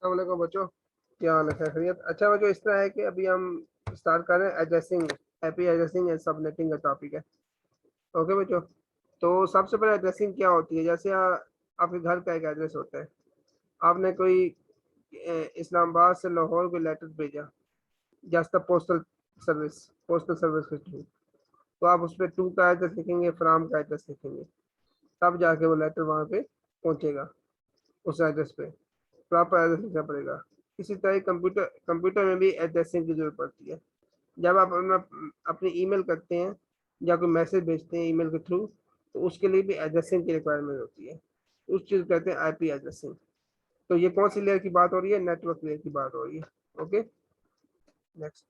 अस्सलाम वालेकुम बच्चों, क्या हाल है? खैरियत? अच्छा बच्चों, इस तरह है कि अभी हम स्टार्ट कर रहे हैं addressing, IP addressing and subnetting का टॉपिक है। ओके बच्चों, तो सबसे पहले एड्रेसिंग क्या होती है? जैसे आपके घर का एक एड्रेस होता है। आपने कोई इस्लामाबाद से लाहौर कोई लेटर भेजा, जस्ट पोस्टल सर्विस के थ्रू, तो आप उस पर टू का एड्रेस लिखेंगे, फ्राम का एड्रेस लिखेंगे, तब जाके वो लेटर वहाँ पे पहुँचेगा। उस एड्रेस पे प्रॉपर एड्रेस लिखना पड़ेगा। इसी तरह कंप्यूटर कंप्यूटर में भी एड्रेसिंग की जरूरत पड़ती है। जब आप अपनी ईमेल करते हैं या कोई मैसेज भेजते हैं ईमेल के थ्रू, तो उसके लिए भी एड्रेसिंग की रिक्वायरमेंट होती है। उस चीज कहते हैं आईपी एड्रेसिंग। तो ये कौन सी लेयर की बात हो रही है? नेटवर्क लेयर की बात हो रही है। Okay, next.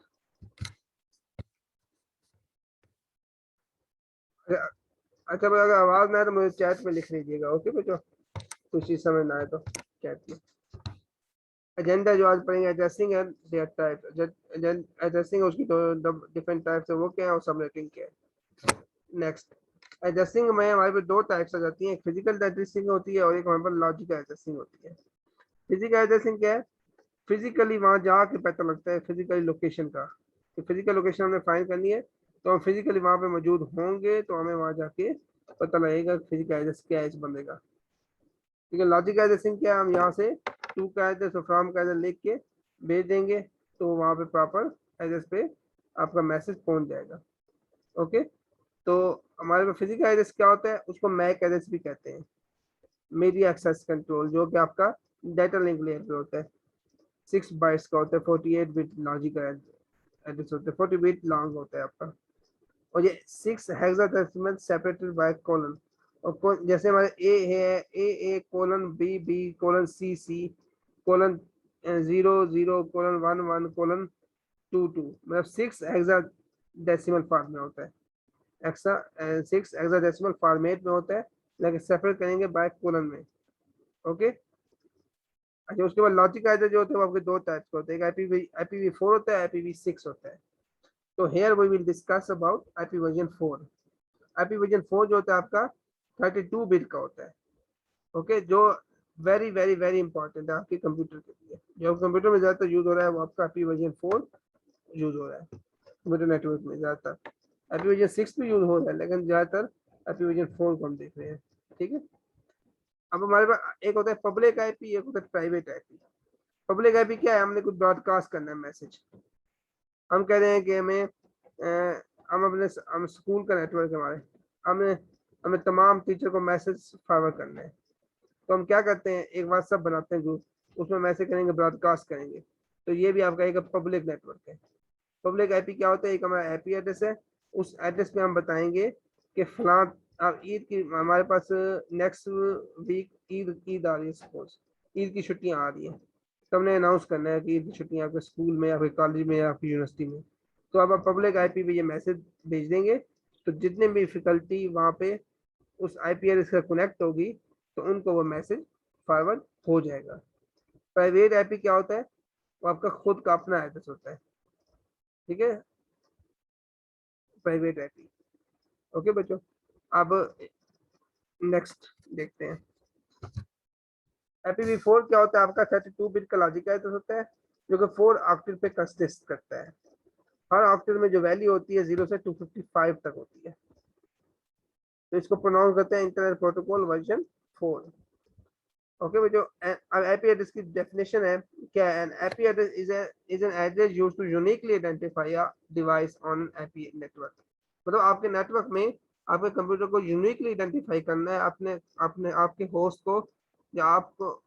अच्छा भाई, अगर आवाज ना आए तो मुझे चैट में लिख लीजिएगा। ओके बच्चों, कुछ चीज समझ ना आए तो चैट में। एजेंडा जो आज पढ़ेंगे addressing and their type. Addressing उसकी दो डिफरेंट टाइप्स है, वो क्या है और सबनेटिंग क्या है। नेक्स्ट, एड्रेसिंग में हमारे पास दो टाइप्स आ जाती हैं, फिजिकल एड्रेसिंग होती है और एक हमारे पास लॉजिकल एड्रेसिंग होती है। फिजिकल एड्रेसिंग क्या है? फिजिकली वहां जाके पता लगता है फिजिकली लोकेशन का, तो फिजिकल लोकेशन हमें फाइंड करनी है, तो हम फिजिकली वहां पे मौजूद होंगे तो हमें वहां जाके पता लगेगा फिजिकल एड्रेस क्या है इस बंदे का। ठीक है। लॉजिकल एड्रेसिंग क्या है? हम यहाँ से टू का एड्रेस और फ्रॉम का एड्रेस लिख के भेज देंगे, तो वहां पे प्रॉपर एड्रेस पे आपका मैसेज पहुंच जाएगा। ओके। तो हमारे पास फिजिकल एड्रेस क्या होता है? उसको मैक एड्रेस भी कहते हैं, मीडिया एक्सेस कंट्रोल, जो कि आपका डाटा लिंक लेयर पे होता है। 6 बाइट्स का होता है, 48 बिट लॉजिकल एड्रेस होता है, 40 बिट लॉन्ग होता है आपका। और ये 6 हेक्साडेसिमल सेपरेटेड बाय कोलन। और जैसे हमारे ए है, ए कोलन बी कोलन सी कोलन 00:11:2 मतलब 6 हेक्साडेसिमल फॉर्म में होता है। एक्सा 6 हेक्साडेसिमल फॉर्मेट में होता है, लेकिन सेपरेट करेंगे बाय कोलन में। ओके। अच्छा, उसके बाद लॉजिक एड्रेस जो होते हैं वो आपके दो टाइप्स के होते हैं, एक IPv4 होता है, IPv6 होता है। तो here we will discuss about IPv4। IPv4 जो होता है आपका 32 बिट का होता है। ओके, जो वेरी वेरी वेरी इंपॉर्टेंट है आपके कंप्यूटर के लिए। जो कंप्यूटर में ज्यादातर यूज हो रहा है वो आपका IPv4 यूज हो रहा है कंप्यूटर नेटवर्क में ज्यादातर। IPv6 भी यूज हो रहा है, लेकिन ज्यादातर IPv4 को हम देख रहे हैं। ठीक है। अब हमारे पास एक होता है पब्लिक आईपी, एक होता है प्राइवेट आईपी। पब्लिक आईपी क्या है? हमने कुछ ब्रॉडकास्ट करना है मैसेज। हम कह रहे हैं कि हम स्कूल का नेटवर्क है हमारे, हमें हमें तमाम टीचर को मैसेज फॉरवर्ड करना है। तो हम क्या करते हैं, एक व्हाट्सएप बनाते हैं ग्रुप, उसमें मैसेज करेंगे, ब्रॉडकास्ट करेंगे। तो ये भी आपका एक पब्लिक नेटवर्क है। पब्लिक आईपी क्या होता है? एक हमारा आईपी एड्रेस है। उस एड्रेस पे हम बताएंगे कि फलां, अब ईद की हमारे पास नेक्स्ट वीक ईद ईद आ रही है, सपोज ईद की छुट्टियां आ रही हैं, तो हमने अनाउंस करना है कि ईद की छुट्टियां आपके स्कूल में या फिर कॉलेज में या फिर यूनिवर्सिटी में। तो अब आप पब्लिक आईपी पे ये मैसेज भेज देंगे, तो जितने भी फैकल्टी वहाँ पे उस आईपी एड्रेस से कनेक्ट होगी, तो उनको वो मैसेज फॉरवर्ड हो जाएगा। प्राइवेट आईपी क्या होता है? वो आपका खुद का अपना एड्रेस होता है। ठीक है, प्राइवेट आईपी। ओके बच्चों, अब नेक्स्ट देखते हैं। IPv4 क्या होता है? आपका 32 बिट का लॉजिक एड्रेस होता है, जो कि 4 ऑक्टेट पे कंसिस्ट करता है। हर ऑक्टेट में जो वैल्यू होती है 0 से 255 तक होती है। तो इसको प्रोनाउंस करते हैं इंटरनेट प्रोटोकॉल वर्जन 4। ओके बच्चों, अब आईपी एड्रेस की डेफिनेशन है क्या है? An IP address is an address used to uniquely identify a device on IP network. मतलब आपके नेटवर्क में आपके कंप्यूटर को यूनिकली आइडेंटिफाई करना है, अपने अपने आपके होस्ट को, या आपको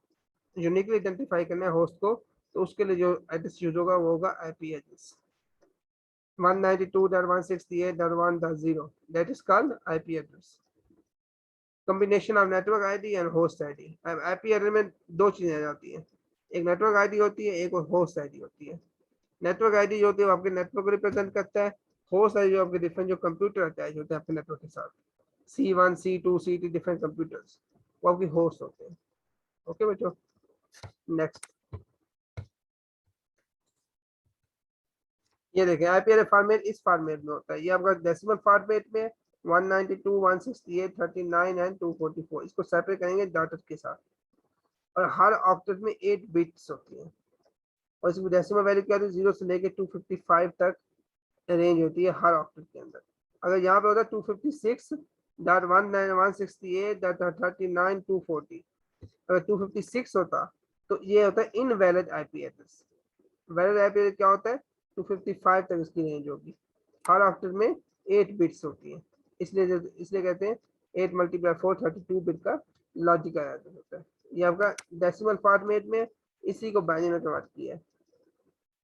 यूनिकली आइडेंटिफाई करना है होस्ट को, तो उसके लिए जो एड्रेस यूज होगा वो होगा IP address 192.168.1.0, that is called IP address. Combination of network ID and host ID. अब आईपी एड्रेस में दो चीजें आ जाती हैं, एक नेटवर्क आईडी होती है, एक होस्ट आईडी होती है। नेटवर्क आईडी जो होती है वो आपके नेटवर्क को रिप्रेजेंट करता है। होस्ट आईडी जो आपके डिफरेंट जो कंप्यूटर अटैच होते हैं आपके नेटवर्क के साथ, C1 C2 C3 different computers, वो आपकी होस्ट होते हैं। ओके बच्चों, नेक्स्ट ये देखें, आईपी एड्रेस फॉर्मेट इस फॉर्मेट में होता है। ये आपका डेसिमल फॉर्मेट में 192.168.39 एंड 244, इसको सेपरेट करेंगे डॉटेड के साथ। और हर ऑक्टेट में 8 बिट्स होती हैं और इसकी डेसिमल वैल्यू क्या होती है 0 से लेके 255 तक रेंज होती है हर ऑक्टेट के अंदर। अगर यहाँ पे होता है 256.19168.39.240 अगर 256 होता तो ये होता है invalid IP address. Valid IP address क्या होता है 255 तक इसकी रेंज होगी। हर ऑक्टेट में 8 बिट्स होती है इसलिए कहते हैं 8 × 4 32 बिट का लॉजिकल एड्रेस होता है। ये आपका डेसिमल फॉर्मेट में इसी को बाइनरी में कन्वर्ट किया है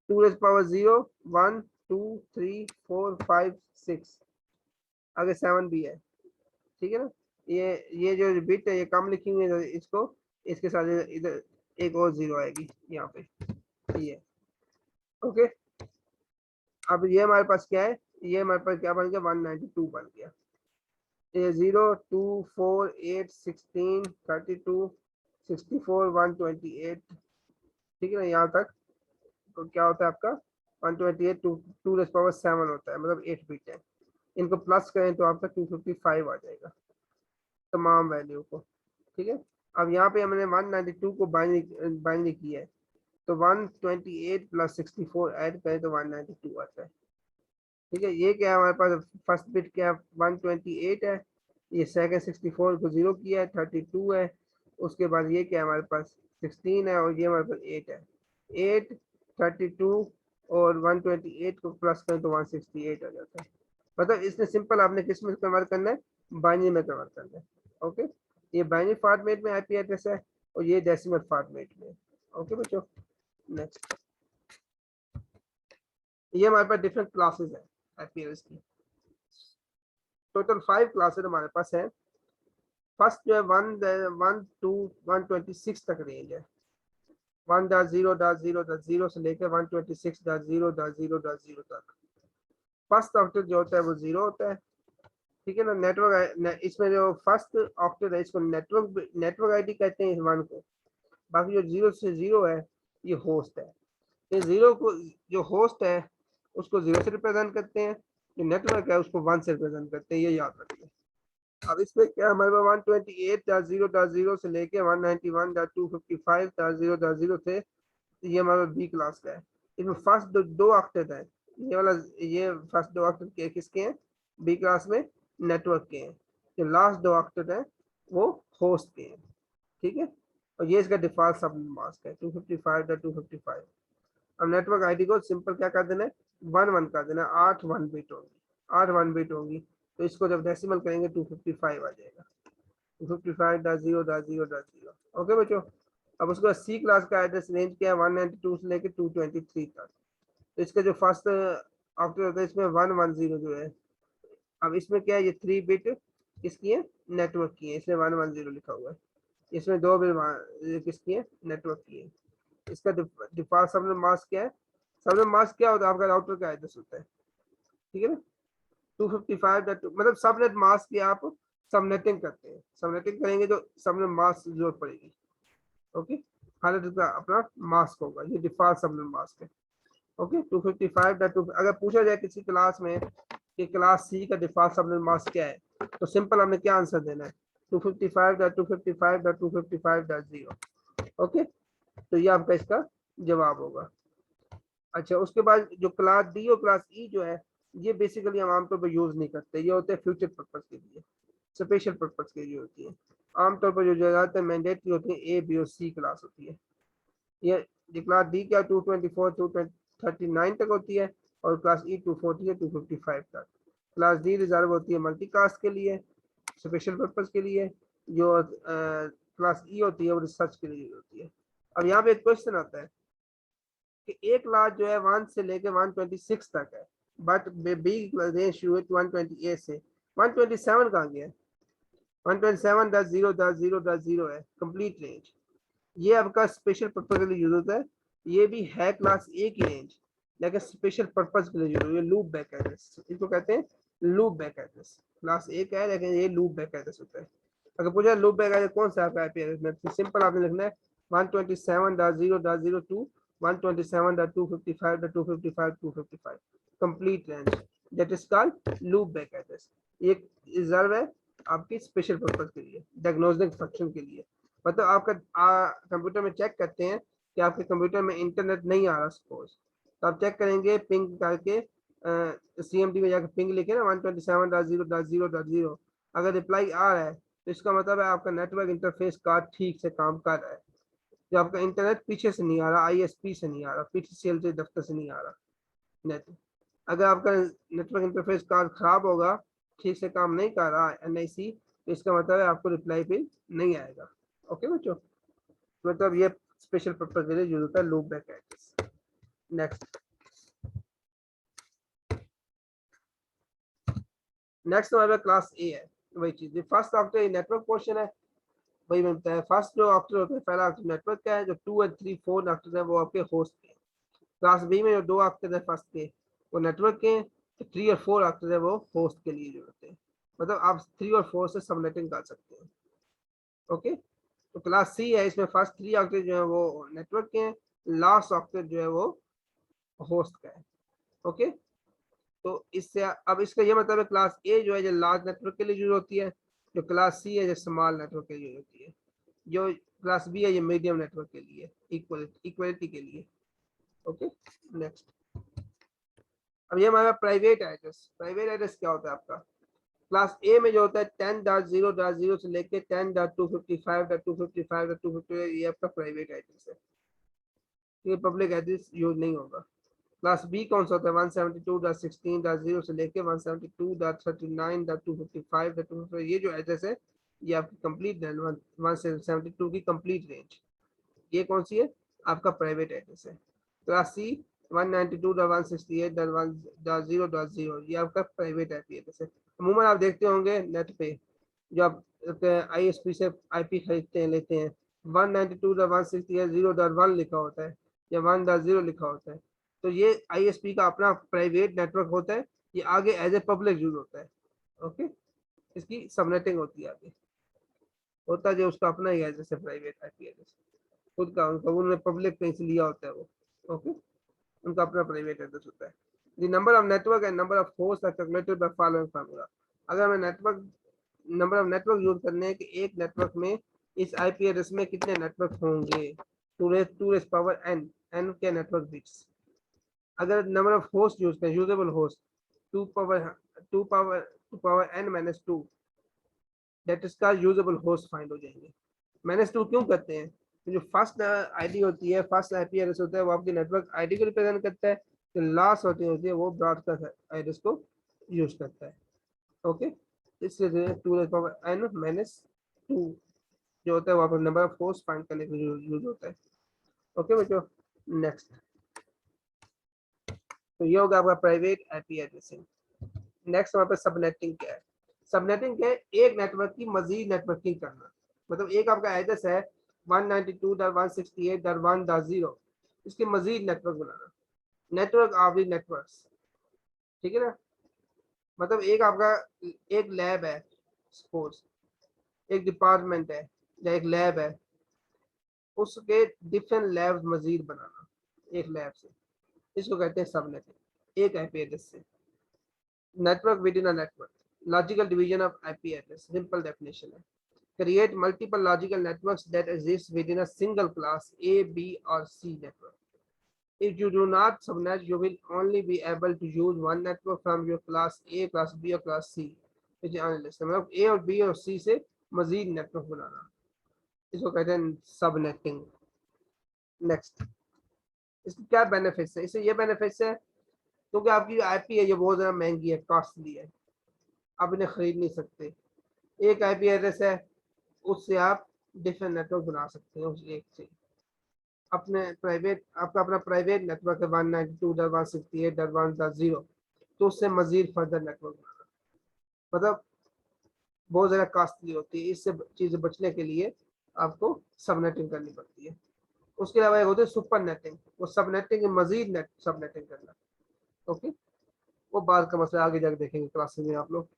2⁻0 1 2 3 4 5 6 आगे 7 भी है ठीक है ना। ये जो बिट है ये कम लिखी हुई है इसको इसके साथ इधर एक और 0 आएगी यहाँ पे ये ओके। अब ये हमारे पास क्या है ये हमारे पास क्या बन गया 192 बन गया। ये 0 2 4 8 16 32 64 128 ठीक है ना यहाँ तक तो क्या होता है आपका 128 2⁻7 होता है मतलब 8 बिट है। इनको प्लस करें तो आपका 255 आ जाएगा तमाम वैल्यू को ठीक है। अब यहाँ पे हमने 192 को बाइनरी किया है तो 128 + 64 ऐड करें तो 192 आता है ठीक है। ये क्या है हमारे पास फर्स्ट बिट क्या है 128 है। ये सेकंड 64 को 0 किया है 32 है। उसके बाद ये क्या है हमारे पास 16 है और ये हमारे पास 8 है 8 32 और 128 को प्लस करें तो 168 आ जाता है। मतलब इसने सिंपल आपने किस में कन्वर्ट करना है बाइनरी में कन्वर्ट करना है ओके। ये बाइनरी फॉर्मेट में आईपी एड्रेस है और ये डेसिमल फॉर्मेट में ओके बच्चों। नेक्स्ट ये हमारे पास डिफरेंट क्लासेस है आईपी एड्रेस की। टोटल 5 क्लासेस हमारे पास है। फर्स्ट जो है 1 to 126 तक रेंज है 1.0.0.0 से लेकर 126.0.0.0 तक। फर्स्ट ऑक्टेट जो होता है वो 0 होता है ठीक है ना। नेटवर्क इसमें जो फर्स्ट ऑक्टेट है इसको नेटवर्क आईडी कहते हैं इस 1 को। बाकी जो 0 से 0 है ये होस्ट है। ये 0 को जो होस्ट है उसको 0 से रिप्रेजेंट करते हैं जो नेटवर्क है उसको 1 से रिप्रेजेंट करते हैं ये याद रखिए। अब इसमें क्या हमारे पास 128.0.0 से लेके 191.255.0.0 थे ये हमारा बी क्लास का है। इसमें फर्स्ट दो ऑक्टेट है ये वाला ये फर्स्ट 2 ऑक्टेट के किसके हैं बी क्लास में नेटवर्क के हैं। जो लास्ट 2 ऑक्टेट है वो होस्ट के हैं ठीक है। और ये इसका डिफॉल्ट सबनेट मास्क है 255.255। अब नेटवर्क आईडी को सिंपल क्या कर देना है 1 कर देना 8 1 बिट होगी 8 1 बिट होगी तो इसको जब डेसिमल करेंगे 255 आ जाएगा 255.0.0.0 ओके बच्चों। अब उसके सी क्लास का एड्रेस रेंज क्या है 192 से लेके 223 तक। तो इसका जो फर्स्ट ऑक्टेट होता है इसमें 110 जो है। अब इसमें क्या है ये 3 बिट किसकी है नेटवर्क की है इसमें 110 लिखा हुआ है। इसमें 2 बिट किसकी है नेटवर्क की है। इसका डिफॉल्ट सबनेट मास्क क्या है सबनेट मास्क क्या होता है आपका राउटर का एड्रेस होता है ठीक है ना। 255 मतलब सबनेट मास्क की आप सबनेटिंग करते हैं सबनेटिंग करेंगे तो सबनेट मास्क की जरूरत पड़ेगी ओके। हालांकि इसका अपना मास्क होगा ये डिफॉल्ट सबनेट मास्क है ओके। 255 अगर पूछा जाए किसी क्लास में कि क्लास सी का डिफॉल्ट सबनेट मास्क क्या है तो सिंपल हमने क्या आंसर देना है 255.255.255.0 ओके। तो ये आपका इसका जवाब होगा। अच्छा उसके बाद जो क्लास डी और क्लास ई जो है ये बेसिकली हम आमतौर पर यूज नहीं करते ये होते हैं फ्यूचर पर्पज के लिए स्पेशल पर्पज के लिए होती है। आमतौर पर जो ज़्यादातर मैंडेटरी होती है ए बी और सी क्लास होती है। ये क्लास डी क्या 224 239 तक होती है और क्लास ई 240 है 255 तक। क्लास डी रिजर्व होती है मल्टीकास्ट के लिए स्पेशल पर्पज के लिए। जो क्लास ई होती है वो रिसर्च के लिए होती है। अब यहाँ पे एक क्वेश्चन आता है कि एक क्लास जो है 1 से लेके 126 तक है बट बी रेंज शुरू है 128 से 127 कहाँ गया 127.0.0.0 है कंप्लीट रेंज। ये आपका स्पेशल पर्पज के लिए यूज होता है। ये भी है क्लास ए की रेंज लेकिन स्पेशल पर्पज के लिए यूज होता है लूप बैक एड्रेस इसको कहते हैं लूप बैक एड्रेस। क्लास ए का है लेकिन ये लूप बैक एड्रेस होता है। अगर पूछा लूप बैक एड्रेस कौन सा आपका आईपी एड्रेस में सिंपल आपने लिखना है 127.0.0 127.255.255.255 complete range that is called loop back address. ये रिजर्व है आपकी स्पेशल पर्पज के लिए डायग्नोस्टिक फंक्शन के लिए मतलब आपका कंप्यूटर में चेक करते हैं कि आपके कंप्यूटर में इंटरनेट नहीं आ रहा सपोज, तो आप चेक करेंगे पिंग करके, CMD में जाकर पिंग लिखे ना 127.0.0.0, अगर रिप्लाई आ रहा है तो इसका मतलब है आपका नेटवर्क इंटरफेस कार्ड ठीक से काम कर रहा है। जो आपका इंटरनेट पीछे से नहीं आ रहा, ISP से नहीं आ रहा, PTCL से दफ्तर से नहीं आ रहा नेट। अगर आपका नेटवर्क इंटरफेस कार्ड खराब होगा, ठीक से काम नहीं कर रहा NIC, तो इसका मतलब है आपको रिप्लाई पिन नहीं आएगा। ओके बच्चों, मतलब ये स्पेशल पर्पज के लिए यूज होता है loop back address. Next next हमारे क्लास ए है, वही चीज फर्स्ट ऑक्टर नेटवर्क पोर्शन है, वही मैं बताया फर्स्ट जो ऑक्टर होता है पहला ऑक्टर नेटवर्क का है, जो 2 और 3 4 ऑक्टर है वो आपके होस्ट के। क्लास बी में जो 2 ऑक्टर है फर्स्ट के वो नेटवर्क के, तो 3 और 4 ऑक्टर है वो होस्ट के लिए जो होते हैं। मतलब आप 3 और 4 से सबनेटिंग कर सकते हैं। ओके, तो क्लास सी है, इसमें फर्स्ट 3 ऑक्टर जो है वो नेटवर्क के हैं, लास्ट ऑक्टर जो है वो होस्ट का है। ओके, तो इससे अब इसका ये मतलब है क्लास ए जो है जो लार्ज नेटवर्क के लिए यूज होती है, जो क्लास सी है जो स्मॉल नेटवर्क के लिए यूज होती है, जो क्लास बी है ये मीडियम नेटवर्क के लिए, इक्वलिटी के लिए। ओके, नेक्स्ट अब ये हमारा प्राइवेट एड्रेस। प्राइवेट एड्रेस क्या होता है आपका? क्लास ए में जो होता है 10.0.0 से लेके 10.255.255.250, ये आपका प्राइवेट एड्रेस है, ये पब्लिक एड्रेस यूज नहीं होगा। क्लास बी कौन सा होता है? 172.16.0 से लेके 172.39.255.255, ये जो एड्रेस है ये आपकी कंप्लीट 172 की कंप्लीट रेंज, ये कौन सी है? आपका प्राइवेट एड्रेस है। क्लास सी 192.168.1.0.0, ये आपका प्राइवेट आईपी एड्रेस है। अमूमन आप देखते होंगे नेट पे जो आप ISP से IP खरीदते हैं लेते हैं, 192.168.0.1 लिखा होता है या 1.0 लिखा होता है, तो ये ISP का अपना प्राइवेट नेटवर्क होता है, ये आगे एज ए पब्लिक यूज होता है। ओके, इसकी सबनेटिंग होती है आगे, होता है जो उसका अपना ही एड्रेस है, प्राइवेट IP एड्रेस खुद का, उनका उन्होंने पब्लिक कहीं से लिया होता है वो। ओके, उनका अपना प्राइवेट एड्रेस होता है। The number of network and number of host are calculated by following formula. अगर हमें network number of network use करने हैं कि एक नेटवर्क में इस IP एड्रेस में कितने नेटवर्क होंगे, 2 पावर n के नेटवर्क बिट्स। अगर नंबर ऑफ होस्ट यूज करें, usable host, 2 power 2 power n minus 2, that is का यूजेबल होस्ट फाइंड हो जाएंगे। -2 क्यों करते हैं? तो जो फर्स्ट आईडी होती है, फर्स्ट IP एड्रेस होता है, वो आपकी नेटवर्क आईडी को रिप्रेजेंट करता है, जो लास्ट होती है वो ब्रॉडकास्ट एड्रेस को यूज करता है। ओके, इसलिए 2 n-2 जो होता है वो नंबर ऑफ होस्ट फाइंड करने के लिए यूज होता है। ओके बच्चों, नेक्स्ट, तो ये होगा आपका प्राइवेट IP एड्रेसिंग। नेक्स्ट हमारे पास सबनेटिंग क्या है? सबनेटिंग क्या है? एक नेटवर्क की मजीद नेटवर्किंग करना, मतलब एक आपका एड्रेस है 192.168.1.0, इसके मजीद नेटवर्क बनाना, नेटवर्क ऑफ द नेटवर्क्स, ठीक है ना? मतलब एक आपका एक लैब है सपोज, एक डिपार्टमेंट है या एक लैब है, उसके डिफरेंट लैब मजीद बनाना एक लैब से, इसको कहते हैं सबनेटिंग, एक IP एड्रेस से। Network with in a network, logical division of IP address, simple definition है, create multiple logical networks that exist within a single class A, B or C network. If you do not subnet, you will only be able to use one network from your class A, class B or class C, which is unlisted. मतलब A और B और C से मजीद network बनाना, इसको कहते हैं subnetting. Next, इसके क्या benefits है? इससे ये बेनिफिट्स है क्योंकि आपकी IP है ये बहुत ज़्यादा महंगी है, कॉस्टली है, आप इन्हें खरीद नहीं सकते। एक IP एड्रेस है, उससे आप डिफरेंट नेटवर्क बना सकते हैं, उस एक से अपने प्राइवेट, आपका अपना प्राइवेट नेटवर्क है 192.168.1.0, तो उससे मजीद फर्दर नेटवर्क बनाना मतलब बहुत ज़्यादा कॉस्टली होती है, इससे चीज़ें बचने के लिए आपको सबनेटिंग करनी पड़ती है। उसके अलावा एक होती है सुपर नेटिंग, वो सबनेटिंग मजीद नेट सबनेटिंग करना। ओके, वो बात का मसला आगे जाकर देखेंगे क्लासेस में आप लोग।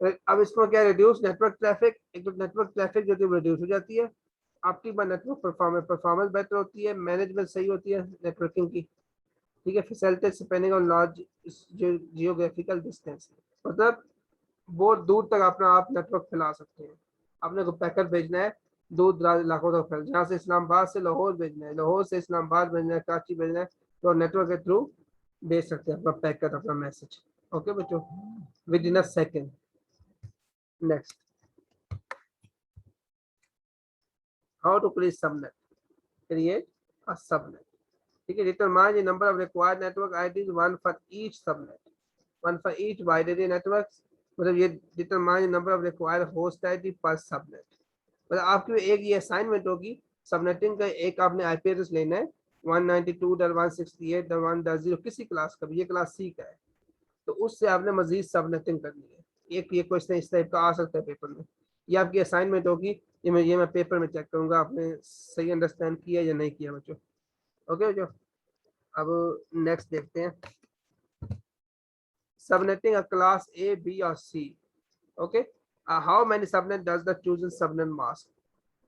अब इसमें क्या, रिड्यूस नेटवर्क ट्रैफिक, एक तो नेटवर्क ट्रैफिक जो है रिड्यूस हो जाती है, आपकी नेटवर्क परफॉर्मेंस बेहतर होती है, मैनेजमेंट सही होती है नेटवर्किंग की, ठीक है। Facilities depending on large geographical distance, मतलब बहुत दूर तक अपना आप नेटवर्क फैला सकते हैं। आपने को पैकेट भेजना है दूर दराज इलाकों तक फैल, जहाँ से इस्लामाबाद से लाहौर भेजना है, लाहौर से इस्लामाबाद भेजना है, कराची भेजना है, तो नेटवर्क के थ्रू भेज सकते हैं अपना पैकेट, अपना मैसेज। ओके बच्चों, within a second. Next, how to create subnet, create a subnet. ठीक है, determine the number of required network IDs, one for each subnet, one for each wide area networks। मतलब ये determine the number of required host ID per subnet। मतलब आपकी एक ये assignment होगी, subnetting का एक आपने आईपी एड्रेस लेना है 192.168.1.0 किसी क्लास का भी, ये क्लास सी का है, तो उससे आपने मजीद सबनेटिंग करनी है। एक ये क्वेश्चन इस टाइप का आ सकता है पेपर में, ये आपकी असाइनमेंट होगी, ये मैं पेपर में चेक करूंगा आपने सही अंडरस्टैंड किया या नहीं किया बच्चों। ओके बच्चों, अब नेक्स्ट देखते हैं, subnetting a class A B और C. Okay, how many subnet does the chosen subnet mask,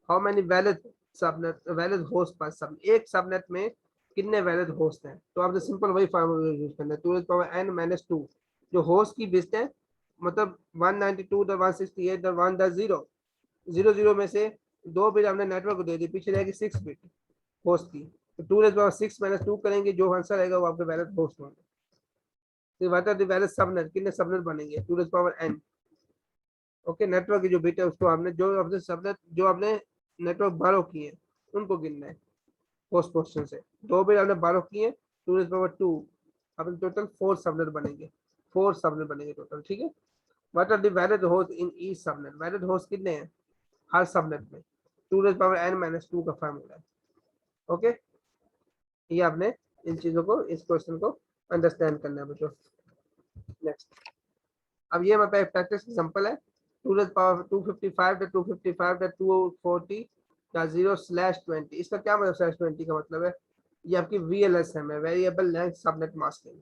how many valid subnet, valid host per subnet, एक सबनेट में कितने वैलिड होस्ट हैं, तो आपने सिंपल वही फार्मूला यूज करना है, 2n-2 जो होस्ट की लिस्ट है, मतलब 192.168.1.0 में से 2 बिट हमने नेटवर्क को दे दी, पीछे रहेगी 6 बिट होस्ट की, तो 2 6 - 2 करेंगे, जो आंसर आएगा वो आपके वैलिड होस्ट होंगे। तो what are the valid subnet, कितने सबनेट बनेंगे, 2n। ओके, नेटवर्क की जो बिट है उसको आपने, जो आपने सबनेट, जो आपने नेटवर्क बारो किए हैं उनको गिनना है होस्ट पोर्शन से, 2 बिट आपने बारो किए 2 अपने टोटल 4 सबनेट बनेंगे, 4 सबनेट बनेंगे टोटल। ठीक है, what are the valid host in each subnet, valid host कितने हैं हर सबनेट में, 2n-2 का फार्मूला है। ओके, ये आपने इन चीजों को, इस क्वेश्चन को अंडरस्टैंड करना है बच्चों। नेक्स्ट, अब ये मैं प्रैक्टिस एग्जांपल है, 2^255.255.240.0/20, इसका क्या मतलब /20 का मतलब है, ये आपकी VLSM है, वेरिएबल लेंथ सबनेट मास्किंग।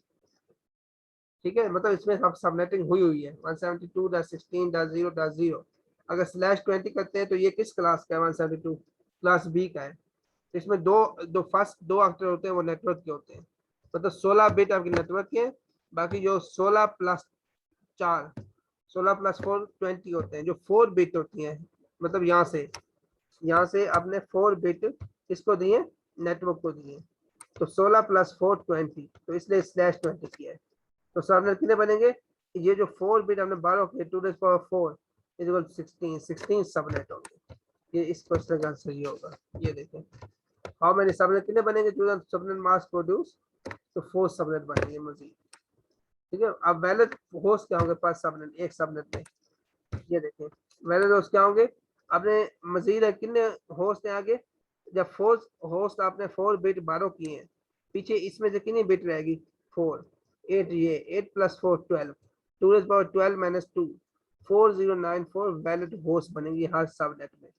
ठीक है, मतलब इसमें सब सबनेटिंग हुई हुई है 172.16.0.0, अगर /20 करते हैं तो ये किस क्लास का है, 172 क्लास बी का है, तो इसमें दो दो फर्स्ट 2 अक्षर होते हैं वो नेटवर्क के होते हैं, मतलब 16 बिट आपके नेटवर्क के, बाकी जो 16 + 4 16 + 4 20 होते हैं, जो 4 बिट होती हैं, मतलब यहाँ से आपने 4 बिट इसको दिए, नेटवर्क को दिए, तो 16 + 4 20, तो इसलिए /20 किया है। तो सबनेट कितने बनेंगे, ये जो 4 बिट हमने 12 किए 2^4 = 16 सबनेट होंगे। ये इस क्वेश्चन का आंसर ये होगा। ये देखें, हाउ मेनी सबनेट कितने बनेंगे, सबनेट मास्क प्रोड्यूस, तो 4 सबनेट बनेंगे मजीद। ठीक है, अब वैलिड होस्ट क्या होंगे 5 सबनेट, एक सबनेट में, ये देखें वैलिड होस्ट क्या होंगे, आपने मजीद है कितने होस्ट हैं आगे, जब 4 होस्ट आपने 4 बिट 12 किए हैं, पीछे इसमें से कितनी बिट रहेगी 4, 8, ये 8 + 4 12, 2^12 - 2 4094 वैलिड होस्ट बनेंगी हर सबनेट में।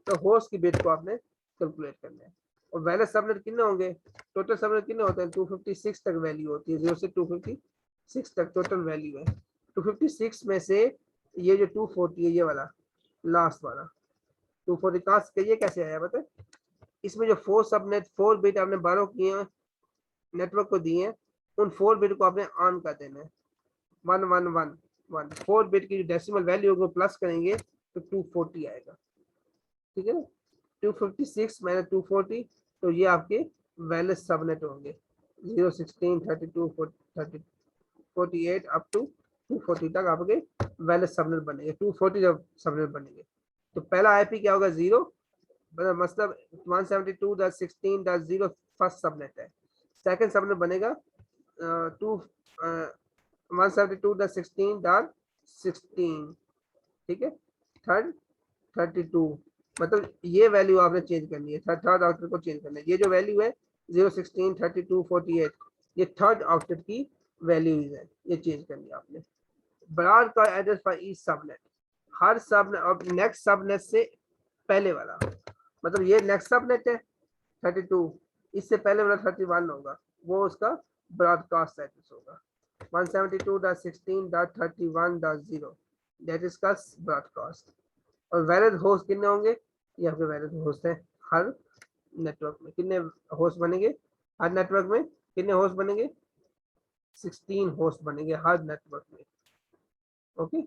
तो होस्ट की बिट को आपने कैलकुलेट करना है, और वैलिड सबनेट कितने होंगे, टोटल सबनेट कितने होते हैं 256 तक वैल्यू होती है, 0 से 256 तक टोटल वैल्यू है। 256 में से ये जो 240 है, ये वाला लास्ट वाला 240 कहाँ से, ये कैसे आया बताए, इसमें जो 4 सबनेट 4 बिट आपने 12 किए हैं नेटवर्क को दिए हैं, उन 4 बिट को आपने ऑन कर देना है, 1111 4 बिट की जो डेसिमल वैल्यू को प्लस करेंगे तो 240 आएगा। ठीक है ना, 256 - 240, तो ये आपके वैलिड सबनेट होंगे 0 16 32 30 48 अप टू 240 तक आपके वैलिड सबनेट बनेंगे, 240 जब सबनेट बनेंगे, तो पहला आईपी क्या होगा 0, मतलब 172.16.0 फर्स्ट सबनेट है, सेकंड सबनेट बनेगा 172.16.16, ठीक है, थर्ड 32, मतलब ये वैल्यू आपने चेंज करनी है, थर्ड आउटपुट को चेंज करना है, ये जो वैल्यू है 0 16 32 48, ये थर्ड आउटपुट की वैल्यूज है, ये चेंज करनी है आपने। ब्राड का address for each subnet, her subnet और नेक्स्ट सबनेट से पहले वाला, मतलब ये नेक्स्ट सबनेट है 32, इससे पहले वाला 31 होगा, वो उसका ब्रॉडकास्ट एड्रेस होगा 172.16.31.0, दैट इज का ब्रॉडकास्ट। और वैलिड होस्ट कितने होंगे, ये आपके वैलिड होस्ट है हर नेटवर्क में, कितने होस्ट बनेंगे हर नेटवर्क में, कितने होस्ट बनेंगे 16 होस्ट बनेंगे हर नेटवर्क में। ओके,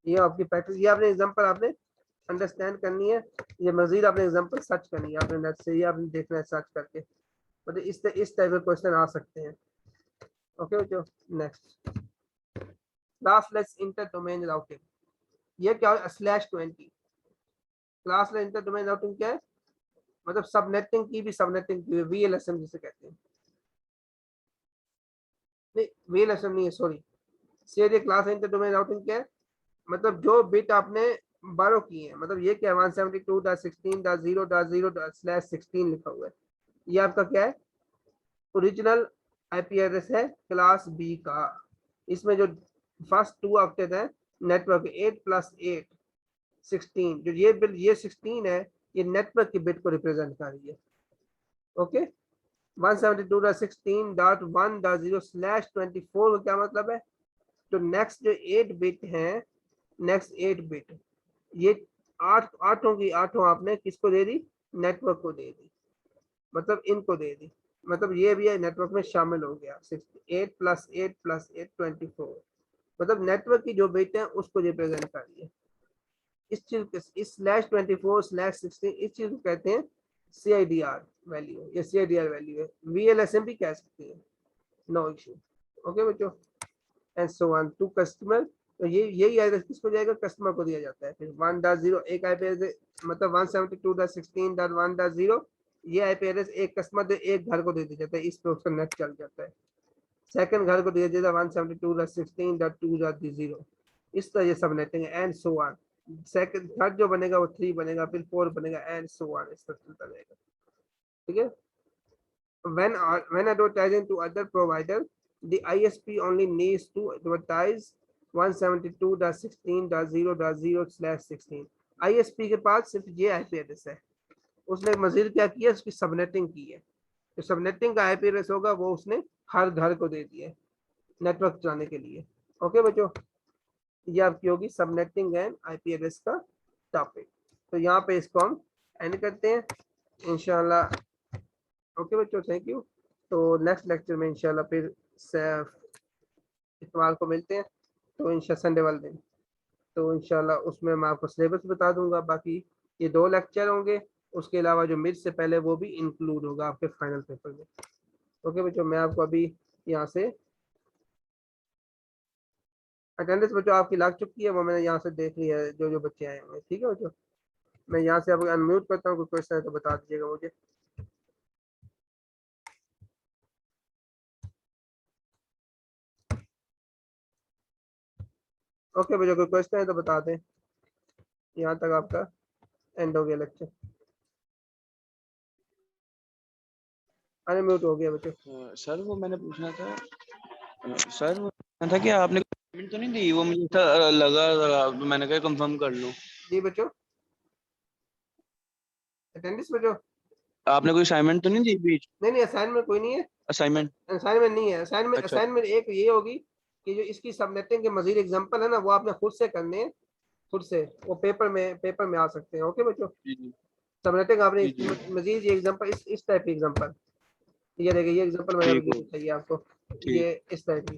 ये आपकी प्रैक्टिस, ये आपने एग्जांपल आपने अंडरस्टैंड करनी है। ये मजीद आपने एग्जांपल सर्च करनी है, आपने नेट से ही आपने देखना है सर्च करके, मतलब इस टाइप के क्वेश्चन आ सकते हैं। ओके बच्चों, next class less inter domain routing. ये क्या है? /20 class less inter domain routing क्या है? मतलब सबनेटिंग की भी सबनेटिंग की VLSM जिसे कहते हैं, नहीं VLSM नहीं है सॉरी, सीधे क्लास इंटर डोमेन राउटिंग क्या है? मतलब जो बिट आपने बारो किए हैं, मतलब ये क्या है 172.16.0.0/16 लिखा हुआ है, ये आपका क्या है? ओरिजिनल आईपी एड्रेस है क्लास बी का। इसमें जो फर्स्ट 2 ऑक्टेट है नेटवर्क 8 + 8 16, जो ये बिट ये 16 है, ये नेटवर्क की बिट को रिप्रेजेंट कर रही है। ओके 172.16.1.0/24 का क्या मतलब है? तो नेक्स्ट जो 8 बिट है, नेक्स्ट 8 बिट, ये आठों की आठों आपने किसको दे दी? नेटवर्क को दे दी, मतलब इनको दे दी, मतलब ये भी है नेटवर्क में शामिल हो गया। 8 + 8 + 8 24, मतलब नेटवर्क की जो बिट है उसको रिप्रेजेंट कर रही है। इस चीज इस /24/16 इस चीज को कहते हैं CIDR वैल्यू, ये CIDR वैल्यू है। VLSM भी कह सकते हैं, नो इशू। ओके बच्चों, and so on to customer. तो ये यही एड्रेस किसको जाएगा? कस्टमर को दिया जाता है। फिर 1.0 एक आईपी एड्रेस, मतलब 172.16.1.0, ये आईपी एड्रेस एक कस्टमर एक घर को दे दिया जाता है, इस पे उसका नेट चल जाता है। सेकंड घर को दिया जाता है 172.16.2.0, इस तरह ये सब नेटिंग है, and so on. Second third जो बनेगा वो 3 बनेगा, फिर 4 बनेगा, एंड सो ऑन, इस तरह चलता रहेगा। ठीक है, when advertising to other provider, the ISP only needs to advertise 172.16.0.0/16। ISP के पास सिर्फ ये आईपी एड्रेस है, उसने मजीद क्या किया? उसकी सबनेटिंग की है। जो सबनेटिंग का आईपी एड्रेस होगा वो उसने हर घर को दे दिया नेटवर्क चलाने के लिए। ओके बच्चों, ये आपकी होगी सबनेटिंग एंड आईपी एड्रेस का टॉपिक। तो यहाँ पे इसको हम एंड करते हैं इंशाल्लाह। ओके बच्चों, थैंक यू। तो नेक्स्ट लेक्चर में इंशाल्लाह फिर इतवार को मिलते हैं, तो इंशाल्लाह संडे वाले दिन, तो इंशाल्लाह उसमें मैं आपको सिलेबस बता दूंगा। बाकी ये 2 लेक्चर होंगे, उसके अलावा जो मिड से पहले वो भी इंक्लूड होगा आपके फाइनल पेपर में। ओके बच्चों, मैं आपको अभी यहाँ से अटेंडेंस बच्चों आपकी लग चुकी है, वो मैंने यहाँ से देख लिया है, जो जो बच्चे आए हुए हैं। ठीक है बच्चों, मैं यहाँ से आपको अनम्यूट करता हूँ, कोई क्वेश्चन है तो बता दीजिएगा मुझे। ओके बच्चों, कोई क्वेश्चन है तो बता दें। यहाँ तक आपका एंड हो गया लेक्चर, अनम्यूट हो गया बच्चों। सर वो मैंने पूछना था, सर वो पूछना था कि आपने पेमेंट तो नहीं दी? वो मुझे लगा तो मैंने कहा कंफर्म कर लूं। जी बच्चों, अटेंडेंस बच्चों, आपने कोई असाइनमेंट तो नहीं दी बीच? नहीं असाइनमेंट कोई नहीं है, असाइनमेंट? असाइनमेंट नहीं है। असाइनमेंट अच्छा असाइनमेंट एक ये होगी कि जो इसकी सबनेटिंग के मजीद एग्जांपल है ना, वो आपने खुद से करने हैं, खुद से, वो पेपर में आ सकते हैं। ओके बच्चों, जी जी सबनेटिंग आपने जी इसकी जी मजीद ये एग्जांपल इस टाइप की एग्जांपल, ये देखिए ये एग्जांपल मैंने ठीक अभी हो, चाहिए आपको, ठीक ये इस टाइप की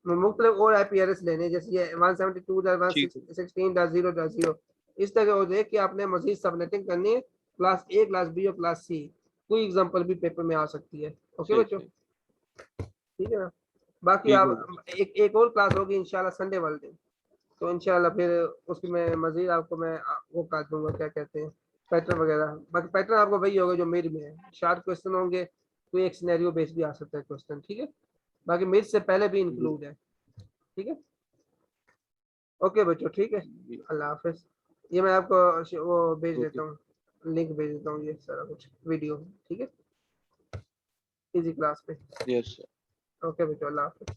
मुख्तलिफ और आईपी एड्रेस लेने, जैसे ये ठीक हो। 172.116.0.0, इस तरह हो जाए कि आपने मजीद सबनेटिंग करनी है क्लास ए, क्लास बी और क्लास सी, कोई एग्जांपल भी पेपर में आ सकती है। ओके ठीक बच्चों, ठीक ठीक है ना। बाकी ठीक हो गया। आप एक और क्लास होगी इंशाल्लाह संडे वाले दिन, तो इंशाल्लाह फिर उसकी मैं मजीद आपको मैं वो कर दूंगा, क्या कहते हैं, पैटर्न वगैरह। बाकी पैटर्न आपको वही होगा जो मिड में है, शार्ट क्वेश्चन होंगे, कोई एक सिनेरियो बेस्ड भी आ सकता है क्वेश्चन। ठीक है, बाकी मिड से पहले भी जी इंक्लूड है। ठीक है, ओके बच्चों, ठीक है, जी अल्लाह हाफिज। ये मैं आपको वो भेज ओके। देता हूँ, लिंक भेज देता हूँ, ये सारा कुछ वीडियो। ठीक है, इजी क्लास पे। Yes sir. ओके बच्चों, अल्लाह हाफिज।